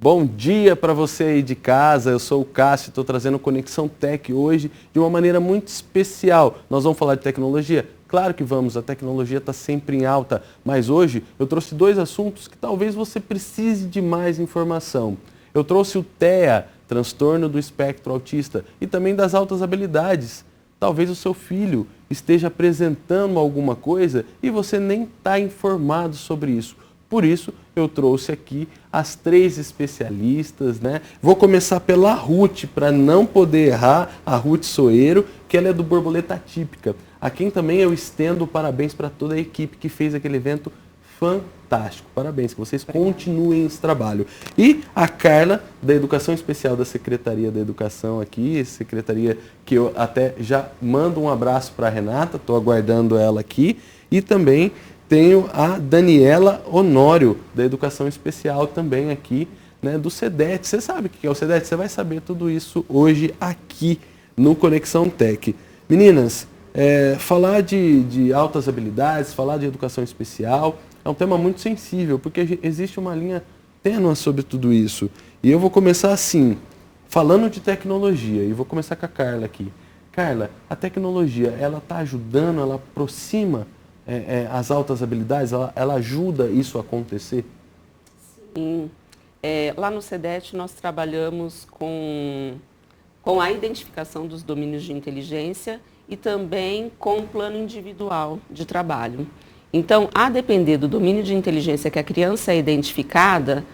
Bom dia para você aí de casa, eu sou o Cássio, estou trazendo Conexão Tech hoje de uma maneira muito especial. Nós vamos falar de tecnologia? Claro que vamos, a tecnologia está sempre em alta, mas hoje eu trouxe dois assuntos que talvez você precise de mais informação. Eu trouxe o TEA, transtorno do espectro autista, e também das altas habilidades. Talvez o seu filho esteja apresentando alguma coisa e você nem está informado sobre isso. Por isso, eu trouxe aqui as três especialistas, né? Vou começar pela Ruth, para não poder errar, a Ruth Soeiro, que ela é do Borboleta Atípica. A quem também eu estendo parabéns para toda a equipe que fez aquele evento fantástico. Parabéns, que vocês continuem esse trabalho. E a Carla, da Educação Especial da Secretaria da Educação aqui, secretaria que eu até já mando um abraço para a Renata, estou aguardando ela aqui, e também tenho a Daniela Honório, da Educação Especial também aqui, né, do CEDET. Você sabe o que é o CEDET? Você vai saber tudo isso hoje aqui no Conexão Tech. Meninas, falar de altas habilidades, falar de educação especial, é um tema muito sensível, porque existe uma linha tênue sobre tudo isso. E eu vou começar assim, falando de tecnologia, e vou começar com a Carla aqui. Carla, a tecnologia, ela está ajudando, ela aproxima as altas habilidades, ela ajuda isso a acontecer? Sim. Lá no CEDET nós trabalhamos com a identificação dos domínios de inteligência e também com o plano individual de trabalho. Então, a depender do domínio de inteligência que a criança é identificada,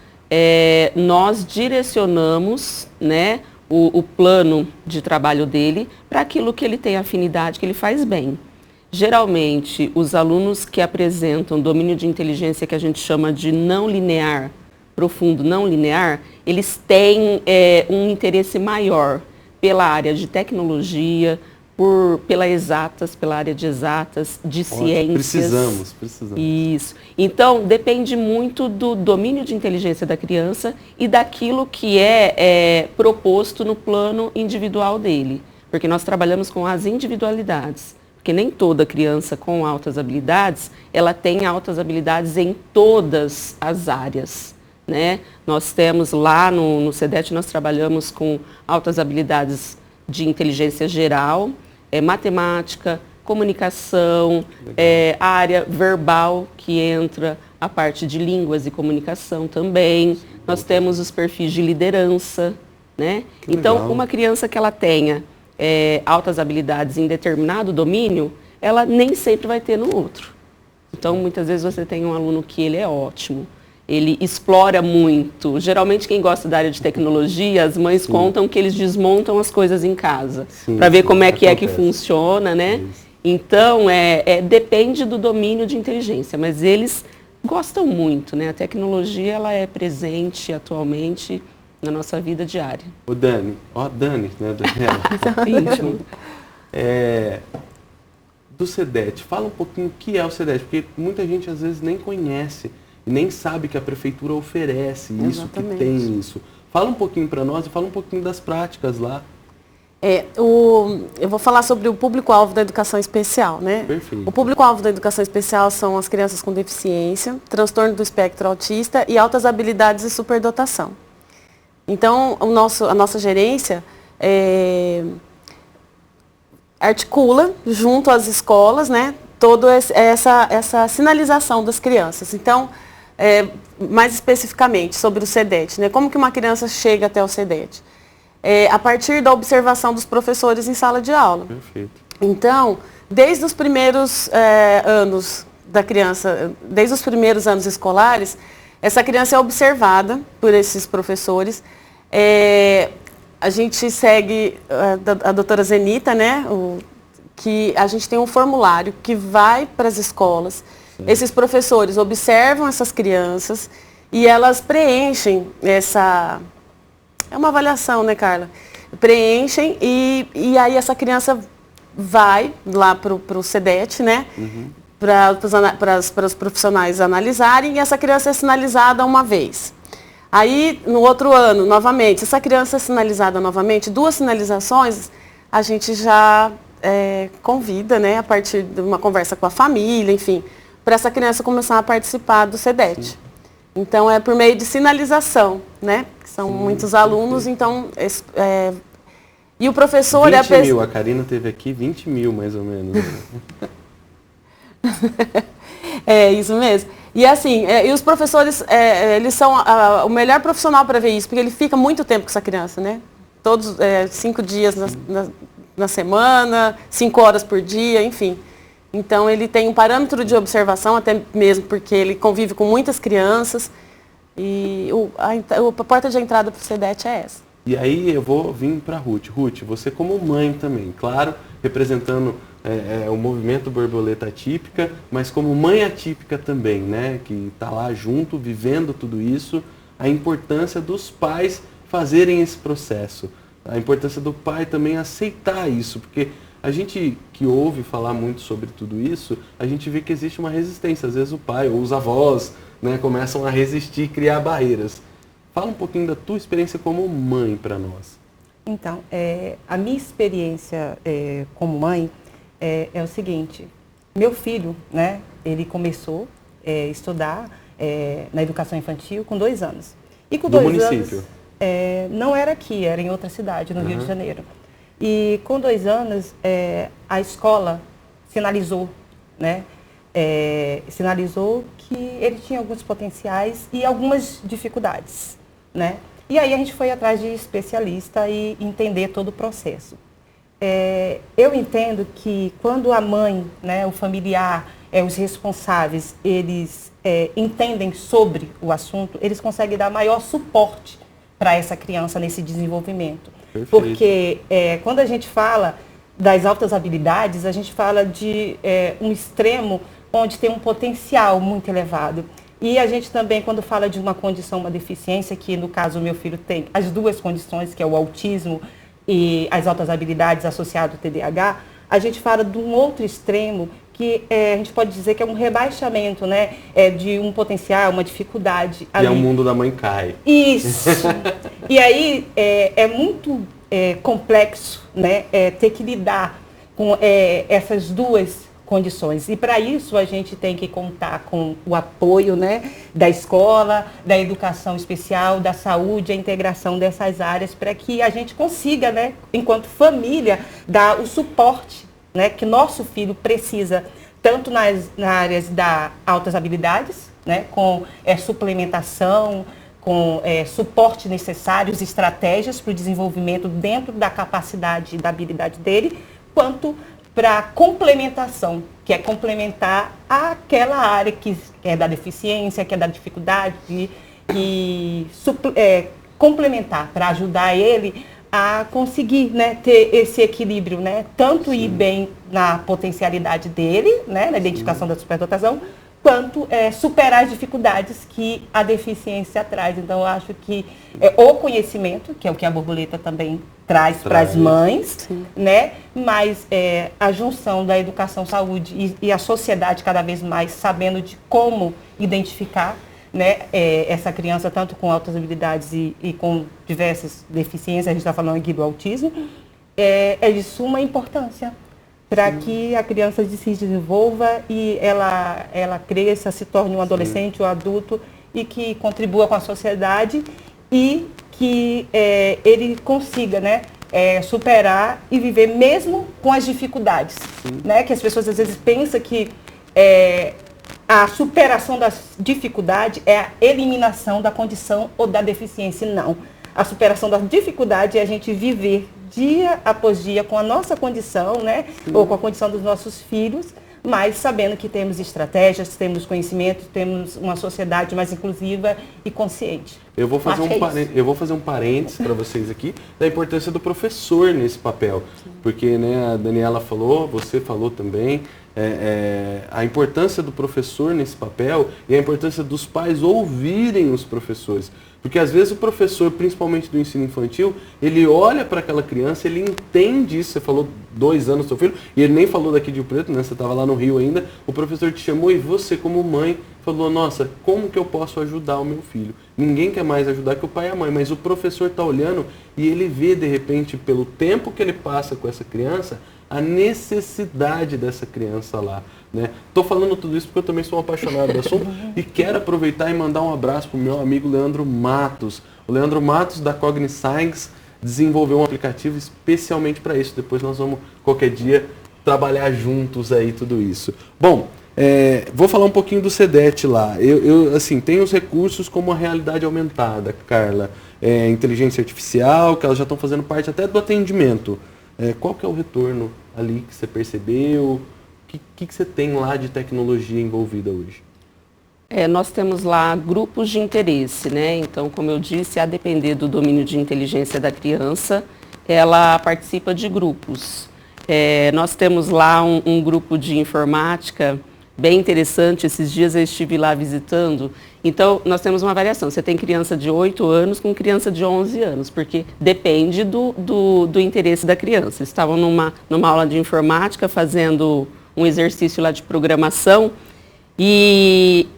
nós direcionamos, né, o plano de trabalho dele para aquilo que ele tem afinidade, que ele faz bem. Geralmente, os alunos que apresentam domínio de inteligência que a gente chama de não linear, profundo não linear, eles têm um interesse maior pela área de tecnologia, pela área de exatas, de ciências. Precisamos. Isso. Então, depende muito do domínio de inteligência da criança e daquilo que é proposto no plano individual dele. Porque nós trabalhamos com as individualidades. Porque nem toda criança com altas habilidades, ela tem altas habilidades em todas as áreas, né? Nós temos lá no CEDET, nós trabalhamos com altas habilidades de inteligência geral, matemática, comunicação, a área verbal, que entra a parte de línguas e comunicação também. Nós temos os perfis de liderança, né? Então, uma criança que ela tenha altas habilidades em determinado domínio, ela nem sempre vai ter no outro. Então, muitas vezes você tem um aluno que ele é ótimo, ele explora muito. Geralmente, quem gosta da área de tecnologia, as mães contam que eles desmontam as coisas em casa, para ver como é que funciona, né? Isso. Então, depende do domínio de inteligência, mas eles gostam muito, né? A tecnologia, ela é presente atualmente na nossa vida diária. O Dani, Dani, né, Daniela? Do CEDET, fala um pouquinho o que é o CEDET, porque muita gente às vezes nem conhece e nem sabe que a prefeitura oferece isso, que tem isso. Fala um pouquinho para nós e fala um pouquinho das práticas lá. Eu vou falar sobre o público-alvo da educação especial, né? Perfeito. O público-alvo da educação especial são as crianças com deficiência, transtorno do espectro autista e altas habilidades e superdotação. Então, a nossa gerência articula, junto às escolas, né, toda essa sinalização das crianças. Então, mais especificamente sobre o CEDET, né, como que uma criança chega até o CEDET? A partir da observação dos professores em sala de aula. Perfeito. Então, desde os primeiros anos da criança, desde os primeiros anos escolares, essa criança é observada por esses professores. A gente segue a doutora Zenita, né? Que a gente tem um formulário que vai para as escolas. Sim. Esses professores observam essas crianças e elas preenchem essa... É uma avaliação, né, Carla? Preenchem e aí essa criança vai lá para o CEDET, né? Uhum. Para os profissionais analisarem, e essa criança é sinalizada uma vez. Aí, no outro ano, novamente, essa criança é sinalizada novamente, 2 sinalizações, a gente já convida, né, a partir de uma conversa com a família, enfim, para essa criança começar a participar do CEDET. Então, é por meio de sinalização, né? São muitos alunos, então... e o professor... 20 mil, a Karina teve aqui 20 mil, mais ou menos. É, isso mesmo. E assim, e os professores, eles são o melhor profissional para ver isso, porque ele fica muito tempo com essa criança, né? Todos, 5 dias na semana, 5 horas por dia, enfim. Então, ele tem um parâmetro de observação, até mesmo porque ele convive com muitas crianças. E a porta de entrada para o CEDET é essa. E aí eu vou vir para a Ruth. Ruth, você como mãe também, claro, representando o movimento Borboleta Atípica, mas como mãe atípica também, né? Que está lá junto, vivendo tudo isso, a importância dos pais fazerem esse processo. A importância do pai também aceitar isso, porque a gente que ouve falar muito sobre tudo isso, a gente vê que existe uma resistência. Às vezes o pai ou os avós, né, começam a resistir, criar barreiras. Fala um pouquinho da tua experiência como mãe para nós. Então, a minha experiência como mãe é o seguinte. Meu filho, né, ele começou a estudar na educação infantil com 2 anos. E com 2 município? Anos, não era aqui, era em outra cidade, no Rio de Janeiro. E com 2 anos, a escola sinalizou, né? Sinalizou que ele tinha alguns potenciais e algumas dificuldades, né? E aí a gente foi atrás de especialista e entender todo o processo. Eu entendo que quando a mãe, né, o familiar, os responsáveis, eles entendem sobre o assunto, eles conseguem dar maior suporte para essa criança nesse desenvolvimento. Perfeito. Porque quando a gente fala das altas habilidades, a gente fala de um extremo onde tem um potencial muito elevado. E a gente também, quando fala de uma condição, uma deficiência, que no caso o meu filho tem as 2 condições, que é o autismo e as altas habilidades associadas ao TDAH, a gente fala de um outro extremo que a gente pode dizer que é um rebaixamento, né, de um potencial, uma dificuldade. E é o mundo da mãe cai. Isso. E aí é muito complexo, né, ter que lidar com essas 2 condições. E para isso a gente tem que contar com o apoio, né, da escola, da educação especial, da saúde, a integração dessas áreas para que a gente consiga, né, enquanto família, dar o suporte, né, que nosso filho precisa, tanto nas áreas das altas habilidades, né, com suplementação, com suporte necessários, estratégias para o desenvolvimento dentro da capacidade e da habilidade dele, quanto para complementação, que é complementar aquela área que é da deficiência, que é da dificuldade, e complementar para ajudar ele a conseguir, né, ter esse equilíbrio, né, tanto Sim. ir bem na potencialidade dele, né, na identificação Sim. da superdotação, quanto superar as dificuldades que a deficiência traz. Então, eu acho que o conhecimento, que é o que a Borboleta também traz para as mães, Sim. né? Mas a junção da educação, saúde e a sociedade cada vez mais sabendo de como identificar, né, essa criança, tanto com altas habilidades e com diversas deficiências, a gente está falando aqui do autismo, é de suma importância para que a criança se desenvolva e ela cresça, se torne um adolescente ou adulto e que contribua com a sociedade e que ele consiga, né, superar e viver mesmo com as dificuldades. Né? Que as pessoas às vezes pensam que a superação das dificuldades é a eliminação da condição ou da deficiência. Não. A superação da dificuldade é a gente viver dia após dia com a nossa condição, né? Ou com a condição dos nossos filhos, mas sabendo que temos estratégias, temos conhecimentos, temos uma sociedade mais inclusiva e consciente. Eu vou fazer um parênteses para vocês aqui da importância do professor nesse papel. Sim. Porque, né, a Daniela falou, você falou também, a importância do professor nesse papel e a importância dos pais ouvirem os professores. Porque às vezes o professor, principalmente do ensino infantil, ele olha para aquela criança, ele entende isso. Você falou 2 anos do seu filho, e ele nem falou daqui de Rio Preto, né? Você estava lá no Rio ainda. O professor te chamou e você, como mãe, falou, nossa, como que eu posso ajudar o meu filho? Ninguém quer mais ajudar que o pai e a mãe, mas o professor está olhando e ele vê, de repente, pelo tempo que ele passa com essa criança, a necessidade dessa criança lá. Estou falando tudo isso porque eu também sou um apaixonado do assunto e quero aproveitar e mandar um abraço para o meu amigo Leandro Matos. O Leandro Matos, da Cogniscience, desenvolveu um aplicativo especialmente para isso. Depois nós vamos, qualquer dia, trabalhar juntos aí tudo isso. Bom, vou falar um pouquinho do CEDET lá. Eu assim, tenho os recursos como a realidade aumentada, Carla. Inteligência artificial, que elas já estão fazendo parte até do atendimento. Qual que é o retorno ali que você percebeu? O que você tem lá de tecnologia envolvida hoje? Nós temos lá grupos de interesse, né? Então, como eu disse, a depender do domínio de inteligência da criança, ela participa de grupos. Nós temos lá um grupo de informática bem interessante. Esses dias eu estive lá visitando. Então, nós temos uma variação. Você tem criança de 8 anos com criança de 11 anos, porque depende do interesse da criança. Eles estavam numa aula de informática fazendo um exercício lá de programação e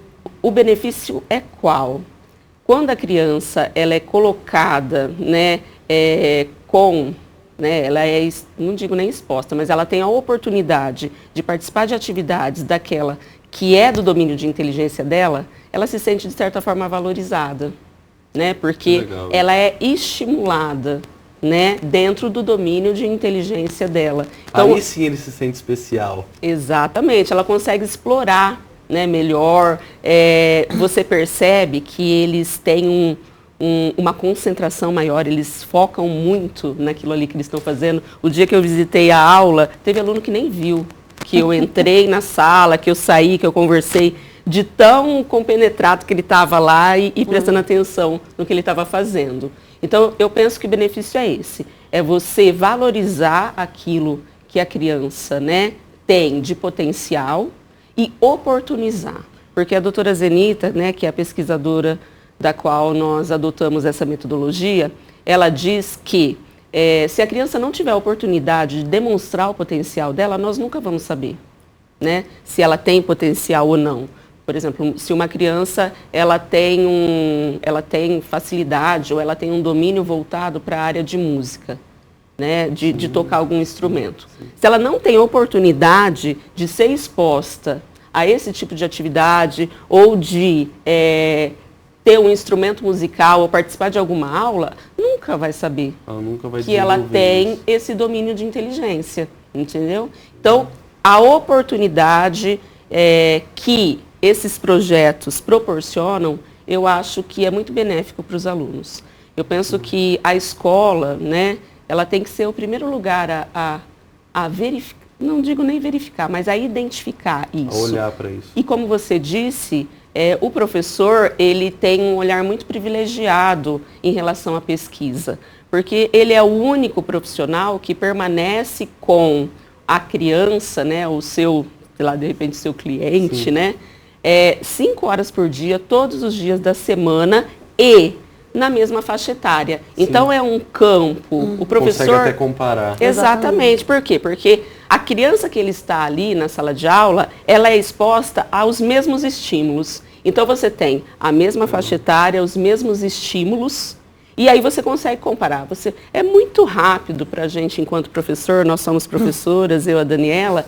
o benefício é qual? Quando a criança ela é colocada, né, ela é, não digo nem exposta, mas ela tem a oportunidade de participar de atividades daquela que é do domínio de inteligência dela, ela se sente de certa forma valorizada, né, porque ela é estimulada, né, dentro do domínio de inteligência dela. Então, aí sim ele se sente especial. Exatamente, ela consegue explorar, né, melhor. Você percebe que eles têm uma concentração maior, eles focam muito naquilo ali que eles estão fazendo. O dia que eu visitei a aula, teve aluno que nem viu que eu entrei na sala, que eu saí, que eu conversei, de tão compenetrado que ele estava lá e prestando atenção no que ele estava fazendo. Então, eu penso que o benefício é esse, é você valorizar aquilo que a criança, né, tem de potencial e oportunizar. Porque a doutora Zenita, né, que é a pesquisadora da qual nós adotamos essa metodologia, ela diz que se a criança não tiver a oportunidade de demonstrar o potencial dela, nós nunca vamos saber, né, se ela tem potencial ou não. Por exemplo, se uma criança ela tem facilidade ou ela tem um domínio voltado para a área de música, né, de tocar algum instrumento. Sim. Se ela não tem oportunidade de ser exposta a esse tipo de atividade ou de ter um instrumento musical ou participar de alguma aula, nunca vai saber que ela tem esse domínio de inteligência, entendeu? Então, a oportunidade que esses projetos proporcionam, eu acho que é muito benéfico para os alunos. Eu penso que a escola, né, ela tem que ser o primeiro lugar a verificar, não digo nem verificar, mas a identificar isso. A olhar para isso. E como você disse, o professor, ele tem um olhar muito privilegiado em relação à pesquisa, porque ele é o único profissional que permanece com a criança, né, o seu, sei lá, de repente, seu cliente, sim, né, 5 horas por dia, todos os dias da semana e na mesma faixa etária. Sim. Então é um campo, o professor... Consegue até comparar. Exatamente. Por quê? Porque a criança que ele está ali na sala de aula, ela é exposta aos mesmos estímulos. Então você tem a mesma faixa etária, os mesmos estímulos, e aí você consegue comparar. É muito rápido para a gente, enquanto professor, nós somos professoras, eu e a Daniela.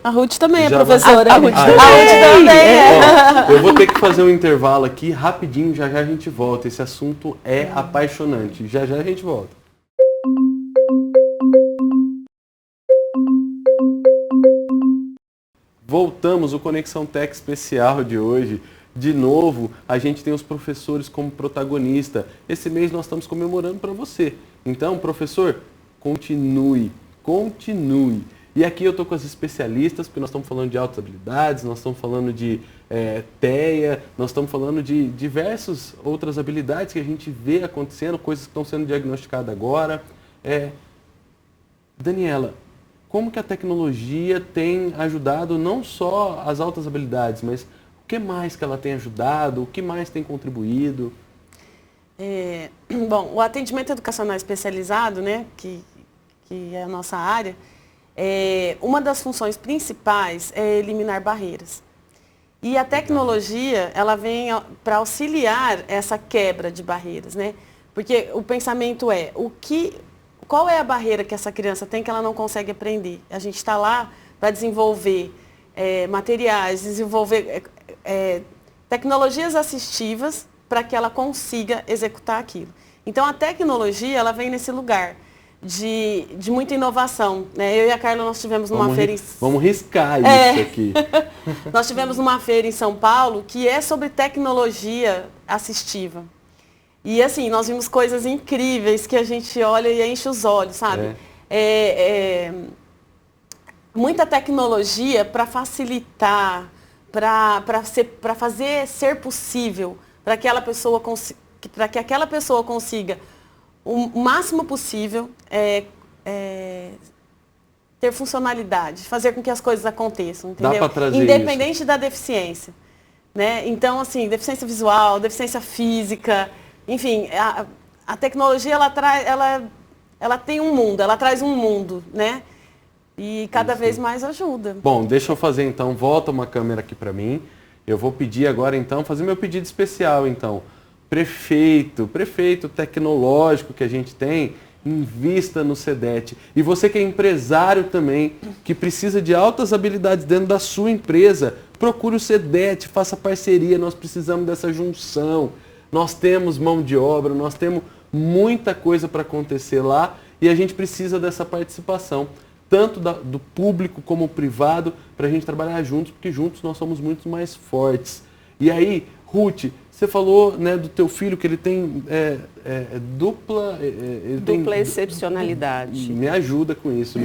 A Ruth também é professora. A Ruth também Ó, eu vou ter que fazer um intervalo aqui, rapidinho, já já a gente volta. Esse assunto é apaixonante. Já já a gente volta. Voltamos, o Conexão Tech especial de hoje. De novo, a gente tem os professores como protagonista. Esse mês nós estamos comemorando para você. Então, professor, continue. E aqui eu estou com as especialistas, porque nós estamos falando de altas habilidades, nós estamos falando de TEA, nós estamos falando de diversas outras habilidades que a gente vê acontecendo, coisas que estão sendo diagnosticadas agora. Daniela, como que a tecnologia tem ajudado não só as altas habilidades, mas o que mais que ela tem ajudado, o que mais tem contribuído? Bom, o atendimento educacional especializado, né, que é a nossa área, uma das funções principais é eliminar barreiras. E a tecnologia, ela vem para auxiliar essa quebra de barreiras, né? Porque o pensamento qual é a barreira que essa criança tem que ela não consegue aprender? A gente está lá para desenvolver materiais, desenvolver tecnologias assistivas para que ela consiga executar aquilo. Então, a tecnologia, ela vem nesse lugar de muita inovação, né? Eu e a Carla, nós tivemos numa feira... Vamos riscar isso aqui. Nós tivemos uma feira em São Paulo que é sobre tecnologia assistiva. E assim, nós vimos coisas incríveis que a gente olha e enche os olhos, sabe? Muita tecnologia para facilitar, para fazer ser possível, para que aquela pessoa consiga o máximo possível ter funcionalidade, fazer com que as coisas aconteçam, entendeu? Dá pra trazer independente isso. da deficiência, né? Então, assim, deficiência visual, deficiência física, enfim, a tecnologia ela tem um mundo, ela traz um mundo, né? E cada vez mais ajuda. Bom, deixa eu fazer então, volta uma câmera aqui para mim. Eu vou pedir agora então, fazer meu pedido especial então. Prefeito tecnológico que a gente tem, invista no SEDET. E você que é empresário também, que precisa de altas habilidades dentro da sua empresa, procure o SEDET, faça parceria, nós precisamos dessa junção. Nós temos mão de obra, nós temos muita coisa para acontecer lá e a gente precisa dessa participação, tanto do público como privado, para a gente trabalhar juntos, porque juntos nós somos muito mais fortes. E aí, Ruth, você falou, né, do teu filho que ele tem dupla excepcionalidade. Me ajuda com isso.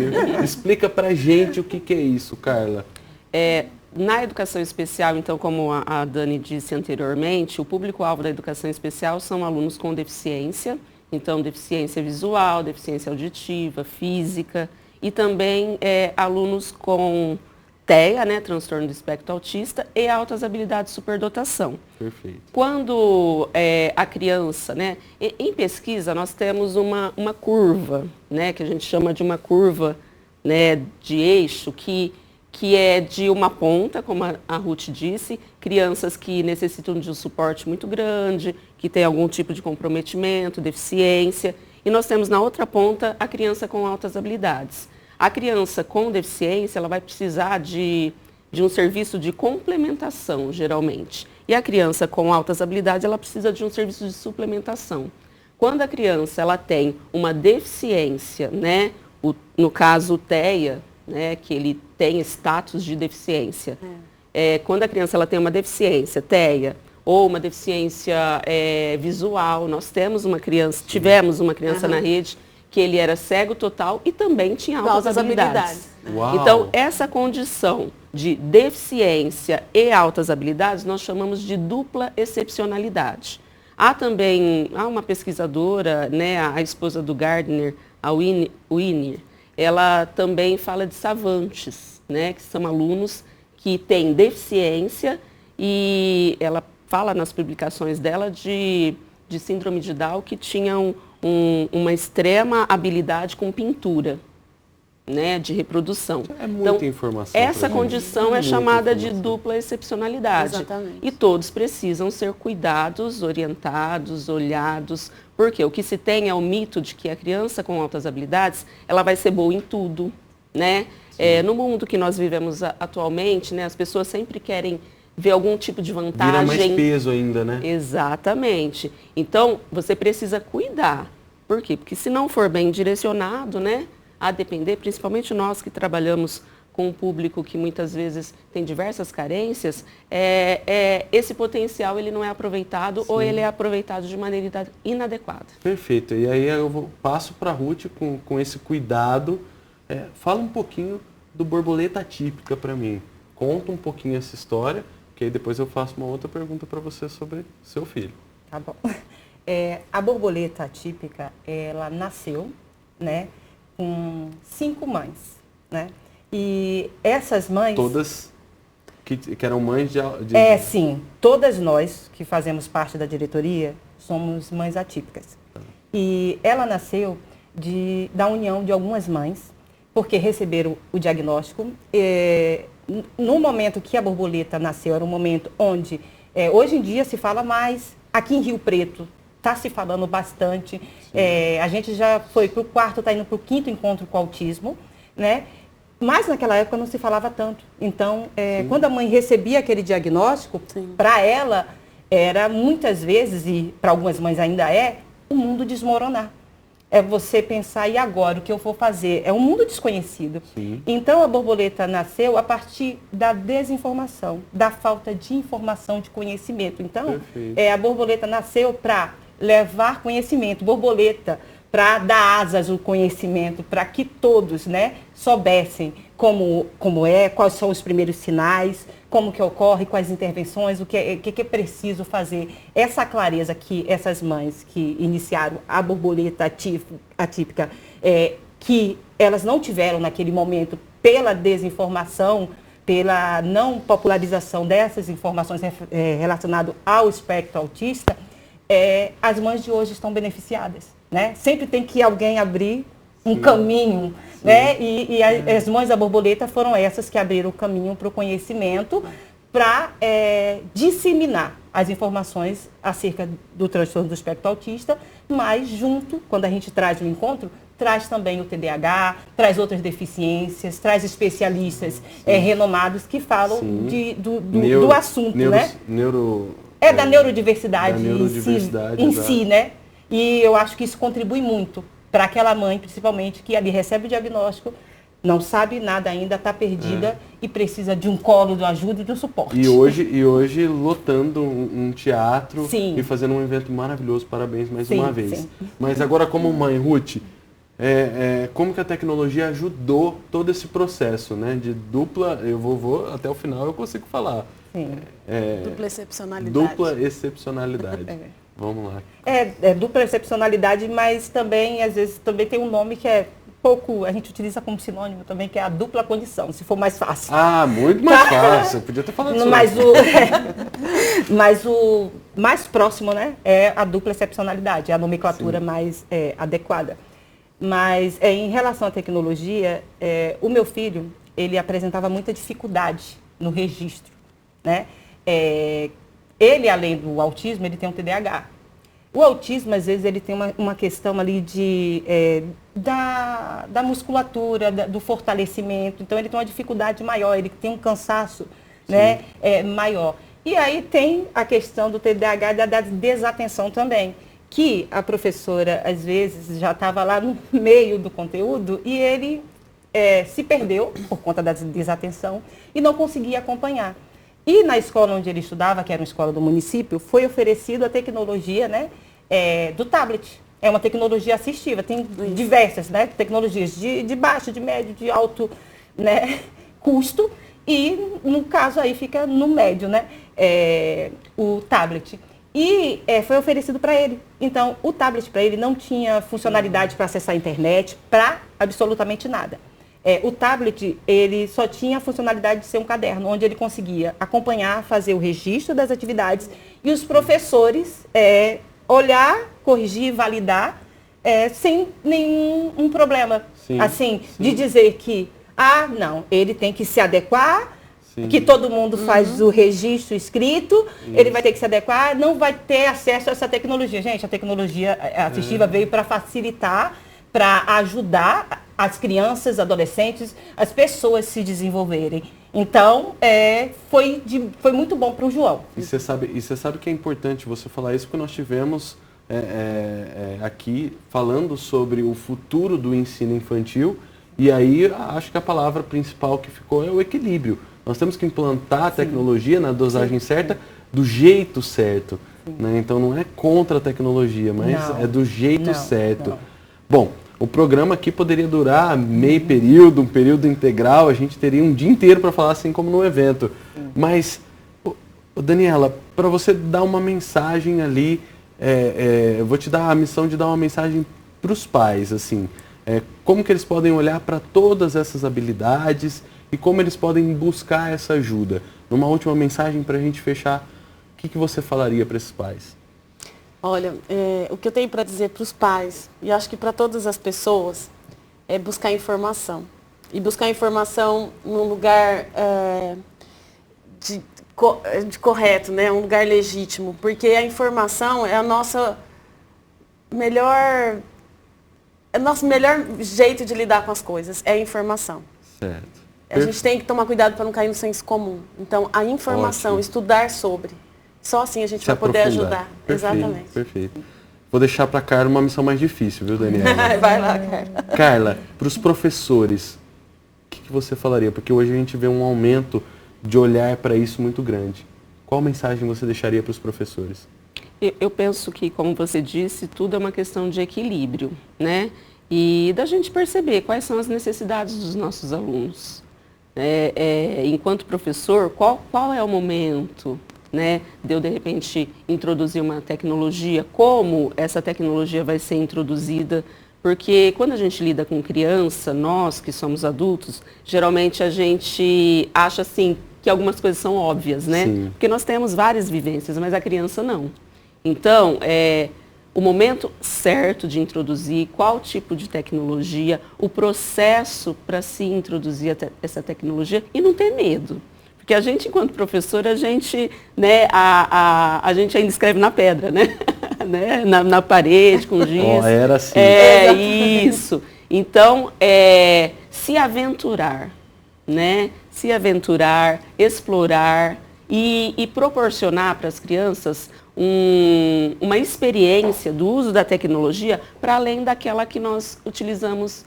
Explica pra gente o que é isso, Carla. Na educação especial, então, como a Dani disse anteriormente, o público-alvo da educação especial são alunos com deficiência, então deficiência visual, deficiência auditiva, física, e também alunos com TEA, né, transtorno do espectro autista, e altas habilidades de superdotação. Perfeito. Quando a criança, né, em pesquisa nós temos uma curva, né, que a gente chama de uma curva, né, de eixo, que é de uma ponta, como a Ruth disse, crianças que necessitam de um suporte muito grande, que tem algum tipo de comprometimento, deficiência, e nós temos na outra ponta a criança com altas habilidades. A criança com deficiência, ela vai precisar de um serviço de complementação, geralmente. E a criança com altas habilidades, ela precisa de um serviço de suplementação. Quando a criança ela tem uma deficiência, né, no caso o TEA, né, que ele tem status de deficiência. Quando a criança ela tem uma deficiência, TEA, ou uma deficiência visual, nós tivemos uma criança na rede que ele era cego total e também tinha altas habilidades. Uau. Então, essa condição de deficiência e altas habilidades, nós chamamos de dupla excepcionalidade. Há também uma pesquisadora, né, a esposa do Gardner, a Winnie, ela também fala de savantes, né, que são alunos que têm deficiência e ela fala nas publicações dela de síndrome de Down que tinham uma extrema habilidade com pintura, né, de reprodução. É muita então, informação. Essa condição é chamada de dupla excepcionalidade. Exatamente. E todos precisam ser cuidados, orientados, olhados, porque o que se tem é o mito de que a criança com altas habilidades, ela vai ser boa em tudo, né? No mundo que nós vivemos atualmente, né, as pessoas sempre querem ver algum tipo de vantagem. Vira mais peso ainda, né? Exatamente. Então, você precisa cuidar. Por quê? Porque se não for bem direcionado, né, a depender, principalmente nós que trabalhamos com um público que muitas vezes tem diversas carências, esse potencial ele não é aproveitado. Sim. Ou ele é aproveitado de maneira inadequada. Perfeito. E aí eu passo para a Ruth com esse cuidado. Fala um pouquinho do borboleta atípica para mim. Conta um pouquinho essa história, que aí depois eu faço uma outra pergunta para você sobre seu filho. Tá bom. A borboleta atípica, ela nasceu, né, com 5 mães, né? E essas mães... Todas que eram mães de... Sim. Todas nós que fazemos parte da diretoria somos mães atípicas. E ela nasceu da união de algumas mães, porque receberam o diagnóstico. No momento que a borboleta nasceu, era um momento onde, hoje em dia se fala mais, aqui em Rio Preto, está se falando bastante. A gente já foi para o quarto, está indo para o 5º encontro com autismo, né? Mas naquela época não se falava tanto. Então, quando a mãe recebia aquele diagnóstico, para ela era muitas vezes, e para algumas mães ainda o mundo desmoronar. É você pensar, e agora, o que eu vou fazer? É um mundo desconhecido. Sim. Então, a borboleta nasceu a partir da desinformação, da falta de informação, de conhecimento. Então, a borboleta nasceu para levar conhecimento, borboleta, para dar asas ao conhecimento, para que todos, né, soubessem como é, quais são os primeiros sinais, como que ocorre, quais intervenções, o que é preciso fazer. Essa clareza que essas mães que iniciaram a borboleta atípica, que elas não tiveram naquele momento pela desinformação, pela não popularização dessas informações relacionadas ao espectro autista, as mães de hoje estão beneficiadas, né? Sempre tem que alguém abrir um caminho, né? E as mães da borboleta foram essas que abriram o caminho para o conhecimento, para disseminar as informações acerca do transtorno do espectro autista, mas junto, quando a gente traz o encontro, traz também o TDAH, traz outras deficiências, traz especialistas renomados que falam do assunto, né? Da neurodiversidade, em si, né? E eu acho que isso contribui muito para aquela mãe, principalmente, que ali recebe o diagnóstico, não sabe nada ainda, está perdida e precisa de um colo, de ajuda e de um suporte. E hoje lotando um teatro Sim. e fazendo um evento maravilhoso. Parabéns mais Sim, uma vez. sim. Mas agora, como mãe, Ruth, como que a tecnologia ajudou todo esse processo, né? De dupla, eu vou até o final eu consigo falar. Sim. Dupla excepcionalidade. Dupla excepcionalidade. Vamos lá. Dupla excepcionalidade, mas também, às vezes, também tem um nome que é pouco, a gente utiliza como sinônimo também, que é a dupla condição, se for mais fácil. Ah, muito mais fácil. Podia ter falado isso. Mas o mais próximo, né, é a dupla excepcionalidade, é a nomenclatura mais adequada. Mas em relação à tecnologia, o meu filho, ele apresentava muita dificuldade no registro, né? Ele, além do autismo, ele tem um TDAH. O autismo, às vezes, ele tem uma questão ali da musculatura, do fortalecimento. Então, ele tem uma dificuldade maior, ele tem um cansaço, né, maior. E aí tem a questão do TDAH e da desatenção também, que a professora, às vezes, já estava lá no meio do conteúdo e ele se perdeu por conta da desatenção e não conseguia acompanhar. E na escola onde ele estudava, que era uma escola do município, foi oferecido a tecnologia, né, do tablet. É uma tecnologia assistiva, tem diversas, né, tecnologias de baixo, de médio, de alto, né, custo. E, no caso, aí fica no médio, né, o tablet. E foi oferecido para ele. Então, o tablet para ele não tinha funcionalidade para acessar a internet, para absolutamente nada. O tablet, ele só tinha a funcionalidade de ser um caderno, onde ele conseguia acompanhar, fazer o registro das atividades e os professores olhar, corrigir, validar, sem nenhum problema. Sim, assim, sim. de dizer que, não, ele tem que se adequar, Sim. que todo mundo faz o registro escrito, ele vai ter que se adequar, não vai ter acesso a essa tecnologia. Gente, a tecnologia assistiva veio para facilitar, para ajudar as crianças, adolescentes, as pessoas se desenvolverem. Então, foi muito bom para o João. E você sabe que é importante você falar isso, porque nós tivemos aqui falando sobre o futuro do ensino infantil, e aí acho que a palavra principal que ficou é o equilíbrio. Nós temos que implantar a tecnologia na dosagem certa, do jeito certo. Né? Então não é contra a tecnologia, mas é do jeito certo. Não. Bom, o programa aqui poderia durar meio período, um período integral, a gente teria um dia inteiro para falar, assim como no evento. Mas, Daniela, para você dar uma mensagem ali, eu vou te dar a missão de dar uma mensagem para os pais, assim, como que eles podem olhar para todas essas habilidades e como eles podem buscar essa ajuda. Numa última mensagem para a gente fechar, o que você falaria para esses pais? Olha, o que eu tenho para dizer para os pais, e acho que para todas as pessoas, é buscar informação. E buscar informação num lugar de correto, né? Um lugar legítimo. Porque a informação é a nossa nosso melhor jeito de lidar com as coisas é a informação. Certo. A gente tem que tomar cuidado para não cair no senso comum. Então, a informação, Ótimo. Estudar sobre, só assim a gente vai poder ajudar. Perfeito, Exatamente. Perfeito. Vou deixar para a Carla uma missão mais difícil, viu, Daniela? Vai lá, Carla. Carla, para os professores, o que você falaria? Porque hoje a gente vê um aumento de olhar para isso muito grande. Qual mensagem você deixaria para os professores? Eu penso que, como você disse, tudo é uma questão de equilíbrio, né? E da gente perceber quais são as necessidades dos nossos alunos. Enquanto professor, qual é o momento, né, de eu, de repente, introduzir uma tecnologia, como essa tecnologia vai ser introduzida, porque quando a gente lida com criança, nós que somos adultos, geralmente a gente acha assim que algumas coisas são óbvias, né? Sim. Porque nós temos várias vivências, mas a criança não. Então, o momento certo de introduzir, qual tipo de tecnologia, o processo para se introduzir essa tecnologia e não ter medo. Porque a gente, enquanto professor, a gente, né, a gente ainda escreve na pedra, né? né? Na parede, com giz. Era assim. Isso. Então, se aventurar, né? Se aventurar, explorar e proporcionar para as crianças uma experiência do uso da tecnologia para além daquela que nós utilizamos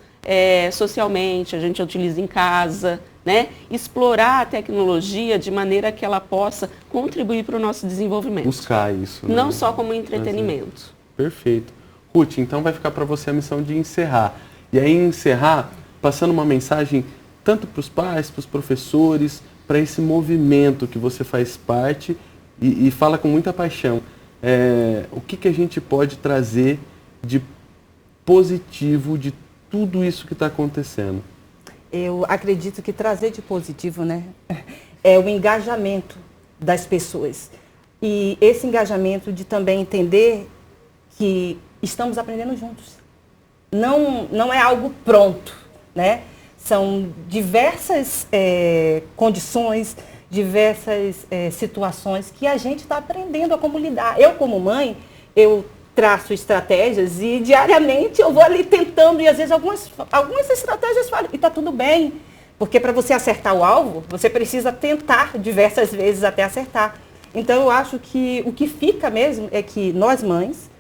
socialmente, a gente utiliza em casa, né? Explorar a tecnologia de maneira que ela possa contribuir para o nosso desenvolvimento. Buscar isso. Né? Não só como entretenimento. Perfeito. Ruth, então vai ficar para você a missão de encerrar. E aí encerrar passando uma mensagem tanto para os pais, para os professores, para esse movimento que você faz parte e fala com muita paixão. O que a gente pode trazer de positivo de tudo isso que está acontecendo? Eu acredito que trazer de positivo, né, é o engajamento das pessoas. E esse engajamento de também entender que estamos aprendendo juntos. Não é algo pronto, né? São diversas condições, diversas situações que a gente está aprendendo a como lidar. Eu, como mãe, eu traço estratégias e diariamente eu vou ali tentando e às vezes algumas estratégias falham e está tudo bem. Porque para você acertar o alvo, você precisa tentar diversas vezes até acertar. Então eu acho que o que fica mesmo é que nós mães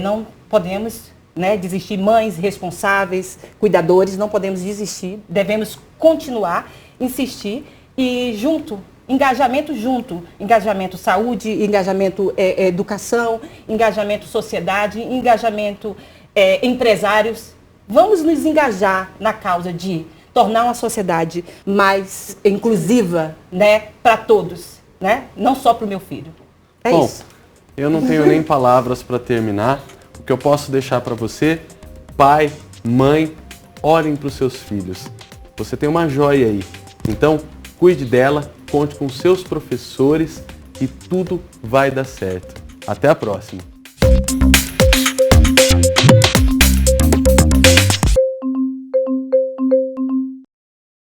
não podemos, né, desistir, mães responsáveis, cuidadores, não podemos desistir, devemos continuar, insistir e engajamento saúde, engajamento educação, engajamento sociedade, engajamento empresários. Vamos nos engajar na causa de tornar uma sociedade mais inclusiva, né, para todos, né? Não só para o meu filho. Bom, Isso. Eu não tenho nem palavras para terminar. O que eu posso deixar para você, pai, mãe, olhem para os seus filhos. Você tem uma joia aí. Então, cuide dela, conte com seus professores e tudo vai dar certo. Até a próxima!